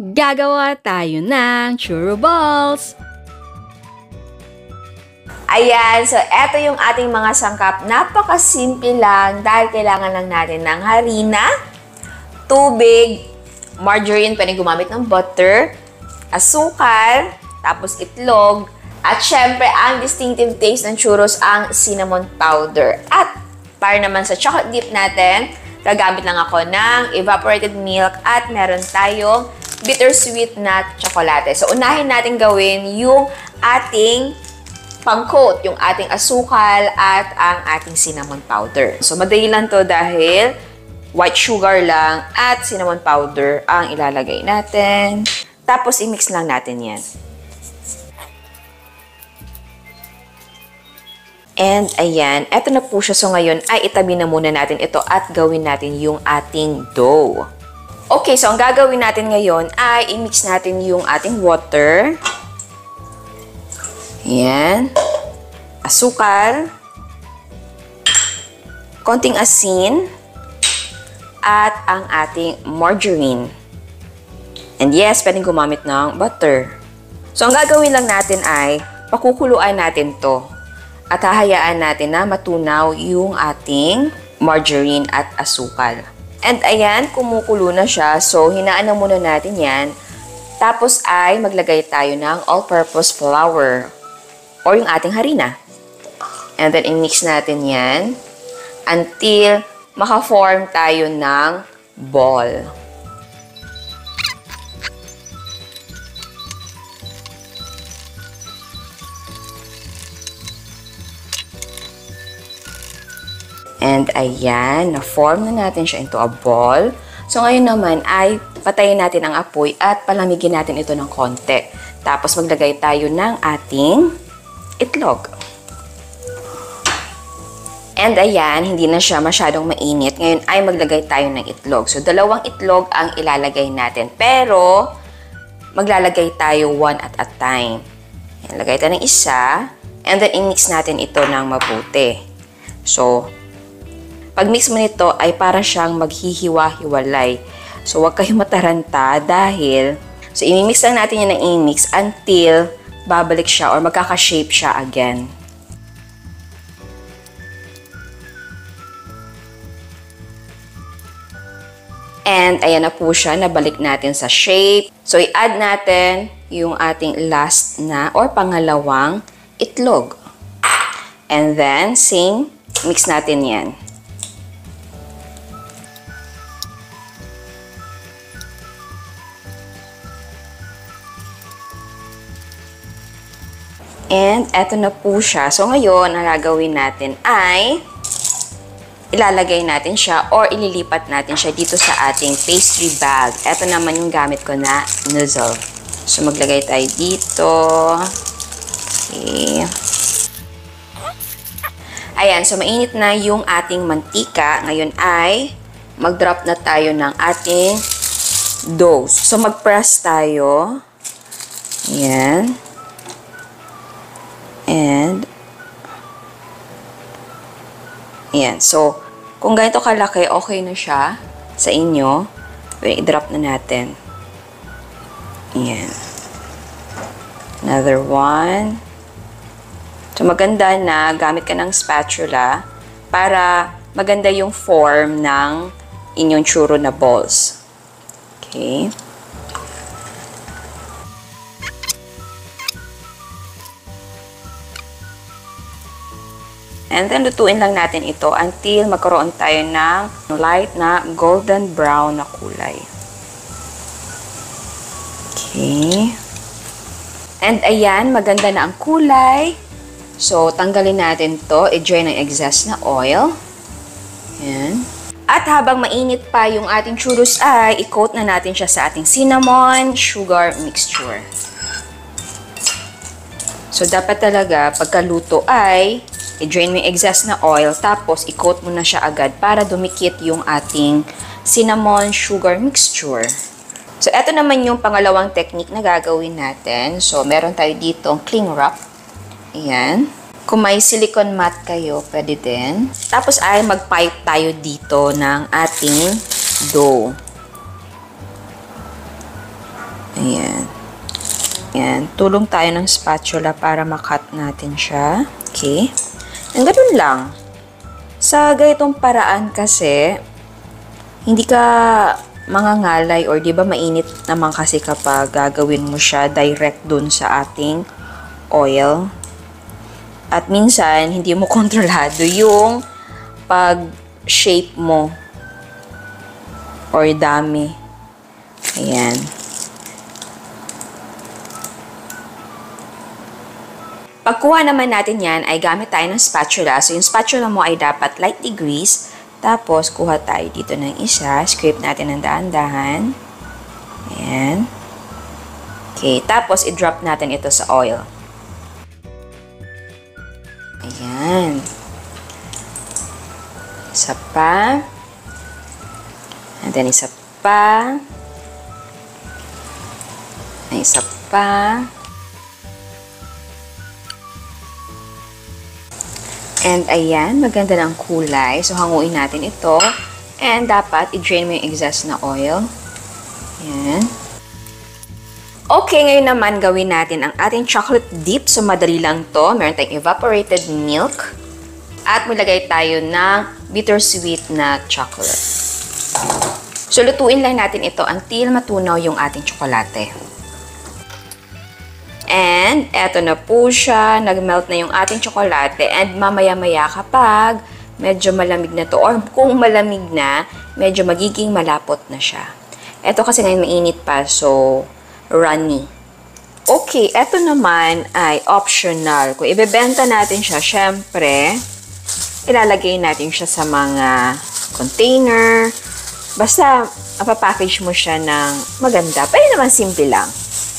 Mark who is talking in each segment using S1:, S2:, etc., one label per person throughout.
S1: Gagawa tayo ng churro balls!
S2: Ayan, so eto yung ating mga sangkap. Napakasimple lang dahil kailangan lang natin ng harina, tubig, margarine, pwedeng gumamit ng butter, asukal, tapos itlog, at syempre, ang distinctive taste ng churros ang cinnamon powder. At para naman sa chocolate dip natin, gagamit lang ako ng evaporated milk at meron tayong bittersweet na tsokolate. So, unahin natin gawin yung ating pang-coat, yung ating asukal at ang ating cinnamon powder. So, madali lang to dahil white sugar lang at cinnamon powder ang ilalagay natin. Tapos, i-mix lang natin yan. And ayan, eto na po siya. So, ngayon ay itabi na muna natin ito at gawin natin yung ating dough. Okay, so ang gagawin natin ngayon ay i-mix natin yung ating water. Ayan. Asukal. Konting asin. At ang ating margarine. And yes, pwedeng gumamit ng butter. So, ang gagawin lang natin ay pakukuluan natin to. At hahayaan natin na matunaw yung ating margarine at asukal. And ayan, kumukulo na siya. So, hinaan na muna natin yan. Tapos ay maglagay tayo ng all-purpose flour or yung ating harina. And then, i-mix natin yan until maka-form tayo ng ball. And ayan, na-form na natin siya into a ball. So ngayon naman ay patayin natin ang apoy at palamigin natin ito ng konti. Tapos maglagay tayo ng ating itlog. And ayan, hindi na siya masyadong mainit. Ngayon ay maglagay tayo ng itlog. So 2 itlog ang ilalagay natin. Pero maglalagay tayo one at a time. Ayan, lagay tayo ng isa. And then i-mix natin ito ng mabuti. So, pag mix mo nito ay para siyang maghihiwa-hiwalay. So, huwag kayong mataranta dahil so, i-mix lang natin yan ng i-mix until babalik siya or magkaka-shape siya again. And ayan na po siya, nabalik natin sa shape. So, i-add natin yung ating last na or pangalawang itlog. And then, same, mix natin yan. And eto na po siya. So ngayon, ang gagawin natin ay ilalagay natin siya or ililipat natin siya dito sa ating pastry bag. Eto naman yung gamit ko na nozzle. So maglagay tayo dito. Okay. Ayan, so mainit na yung ating mantika. Ngayon ay mag-drop na tayo ng ating dough. So mag-press tayo. Ayan. And, ayan. So, kung ganito kalaki, okay na siya sa inyo. I-drop na natin. Ayan. Another one. So, maganda na gamit ka ng spatula para maganda yung form ng inyong churro na balls. Okay. And then, lutuin lang natin ito until magkaroon tayo ng light na golden brown na kulay. Okay. And ayan, maganda na ang kulay. So, tanggalin natin to. I-drain ang excess na oil. Ayan. At habang mainit pa yung ating churros ay, i-coat na natin siya sa ating cinnamon sugar mixture. So, dapat talaga pagkaluto ay i-drain mo yung excess na oil, tapos i-coat mo na siya agad para dumikit yung ating cinnamon sugar mixture. So, eto naman yung pangalawang technique na gagawin natin. So, meron tayo dito ang cling wrap. Ayan. Kung may silicone mat kayo, pwede din. Tapos ay mag-pipe tayo dito ng ating dough. Ayan. Ayan. Tulong tayo ng spatula para makat natin siya. Okay. And ganun lang. Sa ganitong paraan kasi, hindi ka mangangalay or di ba mainit naman kasi kapag gagawin mo siya direct dun sa ating oil. At minsan, hindi mo kontrolado yung pag-shape mo or dami. Ayan. Pagkuha naman natin yan, ay gamit tayo ng spatula. So, yung spatula mo ay dapat lightly grease. Tapos, kuha tayo dito ng isa. Scrape natin ng dahan-dahan. Ayan. Okay. Tapos, i-drop natin ito sa oil. Ayan. Isa pa. And then, isa pa. Isa pa. And ayan, maganda ng kulay. So, hanguin natin ito. And dapat, i-drain mo yung excess na oil. Ayan. Okay, ngayon naman gawin natin ang ating chocolate dip. So, madali lang to. Meron tayong evaporated milk. At maglagay tayo ng bittersweet na chocolate. So, lutuin lang natin ito until matunaw yung ating tsokolate. And, eto na po siya. Nag-melt na yung ating tsokolate. And, mamaya-maya kapag medyo malamig na to, or kung malamig na, medyo magiging malapot na siya. Eto kasi ngayon mainit pa, so, runny. Okay, eto naman ay optional. Kung ibebenta natin siya, syempre, ilalagay natin siya sa mga container. Basta, papackage mo siya ng maganda. Pwede naman simple lang.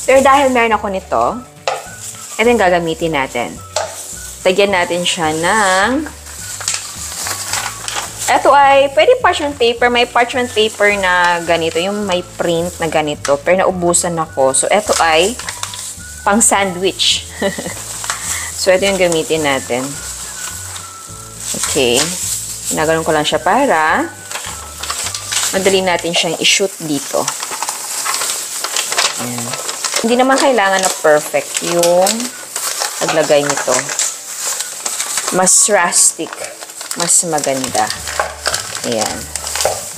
S2: Pero dahil meron ako nito, ito yung gagamitin natin. Tagyan natin siya ng... Ito ay, pwede parchment paper. May parchment paper na ganito. Yung may print na ganito. Pero naubusan ako. So, ito ay pang sandwich. So, ito yung gamitin natin. Okay. Ginaganon ko lang siya para madali natin siyang i-shoot dito. Ayan. Hindi naman kailangan na perfect yung paglagay nito. Mas rustic. Mas maganda. Ayan.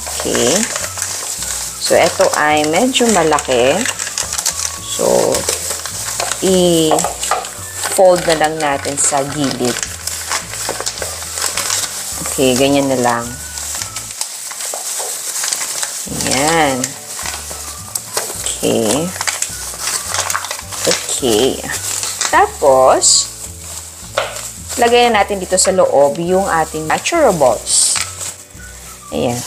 S2: Okay. So, ito ay medyo malaki. So, i-fold na lang natin sa gilid. Okay, ganyan na lang. Ayan. Okay. Okay. Tapos, lagay na natin dito sa loob yung ating churro balls. Ayan.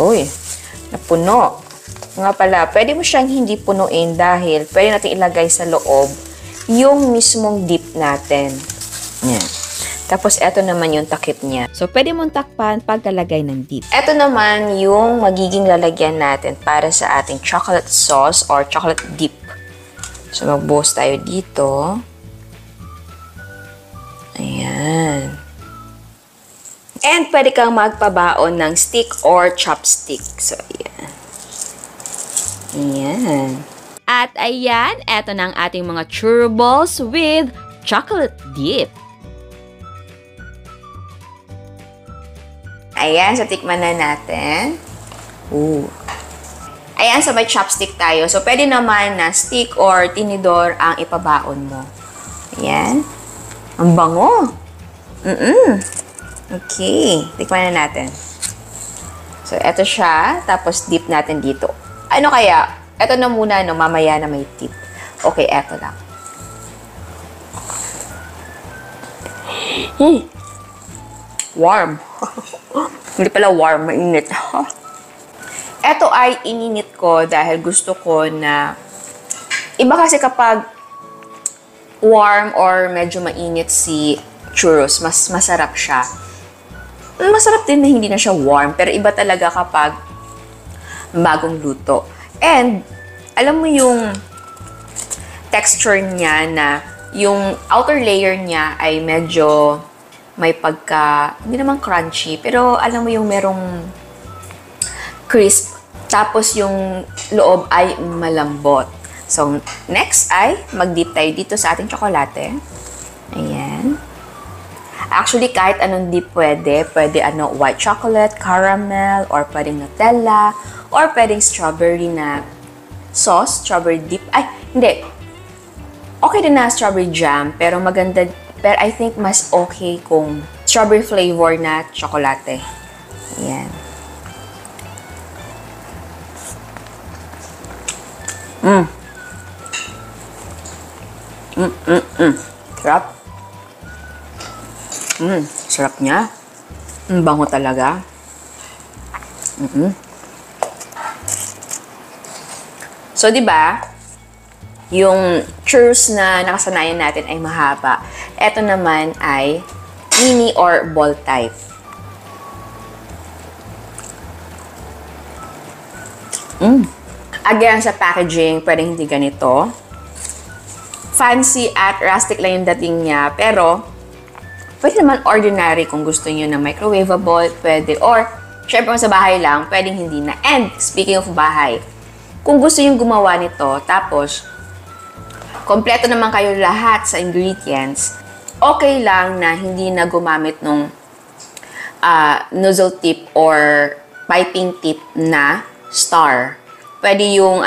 S2: Uy, napuno. Nga pala, pwede mo siyang hindi punuin dahil pwede natin ilagay sa loob yung mismong dip natin. Ayan. Tapos, eto naman yung takip niya.
S1: So, pwede mong takpan pagkalagay ng dip.
S2: Eto naman yung magiging lalagyan natin para sa ating chocolate sauce or chocolate dip. So, magbuhos tayo dito. Ayan. And, pwede kang magpabaon ng stick or chopstick. So, ayan. Ayan.
S1: At ayan, eto na ang ating mga churro balls with chocolate dip.
S2: Ayan, so tikman na natin. Ooh. Ayan, so may chopstick tayo. So, pwede naman na stick or tinidor ang ipabaon mo. Ayan. Ang bango. Okay. Tikman na natin. So, eto siya. Tapos, dip natin dito. Ano kaya? Eto na muna, no? Mamaya na may tip. Okay, eto lang. Warm. Hindi pala warm, mainit. Ito ay ininit ko dahil gusto ko na iba kasi kapag warm or medyo mainit si churros, mas masarap siya. Masarap din na hindi na siya warm, pero iba talaga kapag bagong luto. And, alam mo yung texture niya na yung outer layer niya ay medyo may pagka, hindi naman crunchy, pero alam mo yung merong crisp Tapos yung loob ay malambot. So, next ay mag-dip tayo dito sa ating tsokolate. Ayan. Actually, kahit anong dip pwede. Pwede white chocolate, caramel, or pwedeng Nutella, or pwedeng strawberry na sauce, strawberry dip. Ay, hindi. Okay din na strawberry jam, pero maganda, pero I think mas okay kung strawberry flavor na tsokolate. Ayan. Sarap. Sarap niya. Bango talaga. So, di ba, yung churros na nakasanayan natin ay mahaba. Ito naman ay mini or ball type. Again, sa packaging, pwedeng hindi ganito. Fancy at rustic lang yung dating niya. Pero, pwede naman ordinary kung gusto niyo na microwavable, pwede. Or, syempre sa bahay lang, pwedeng hindi na. And, speaking of bahay, kung gusto yung gumawa nito, tapos, kompleto naman kayo lahat sa ingredients, okay lang na hindi na gumamit nung nozzle tip or piping tip na star. Pwede yung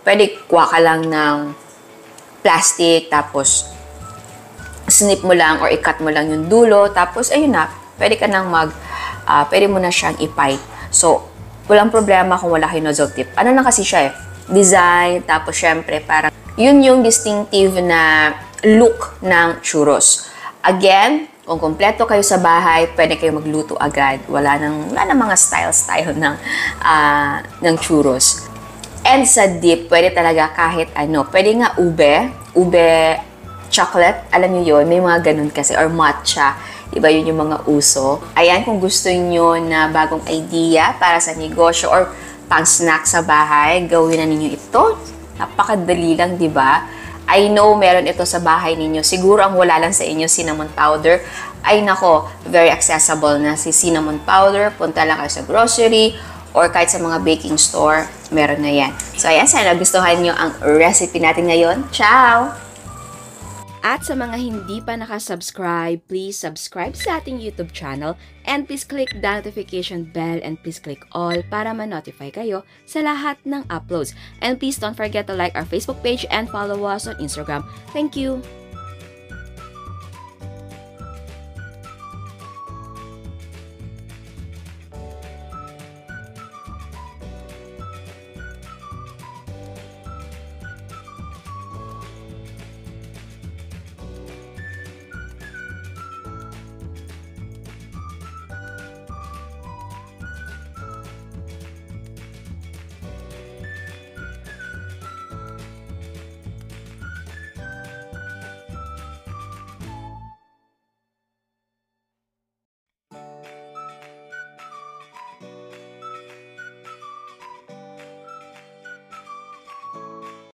S2: pwede kuha ka lang ng plastic, tapos snip mo lang or i-cut mo lang yung dulo, tapos ayun na, pwede ka nang pwede mo na siyang i-pipe. So, walang problema kung wala kayong nozzle tip. Ano lang kasi siya design, tapos syempre parang yun yung distinctive na look ng churros. Again, kung kompleto kayo sa bahay, pwede kayo magluto agad. Wala nang mga style ng churros. And sa dip, pwede talaga kahit ano. Pwede nga ube chocolate, alam niyo yun, may mga ganun kasi, or matcha. Diba yun yung mga uso. Ayan, kung gusto niyo na bagong idea para sa negosyo or pang-snack sa bahay, gawin na ninyo ito. Napakadali lang, diba? I know meron ito sa bahay ninyo. Siguro ang wala lang sa inyo, cinnamon powder. Ay nako, very accessible na si cinnamon powder. Punta lang kayo sa grocery or kahit sa mga baking store, meron na yan. So ayan, sana gustuhan nyo ang recipe natin ngayon. Ciao!
S1: At sa mga hindi pa nakasubscribe, please subscribe sa ating YouTube channel and please click the notification bell and please click all para ma-notify kayo sa lahat ng uploads. And please don't forget to like our Facebook page and follow us on Instagram. Thank you!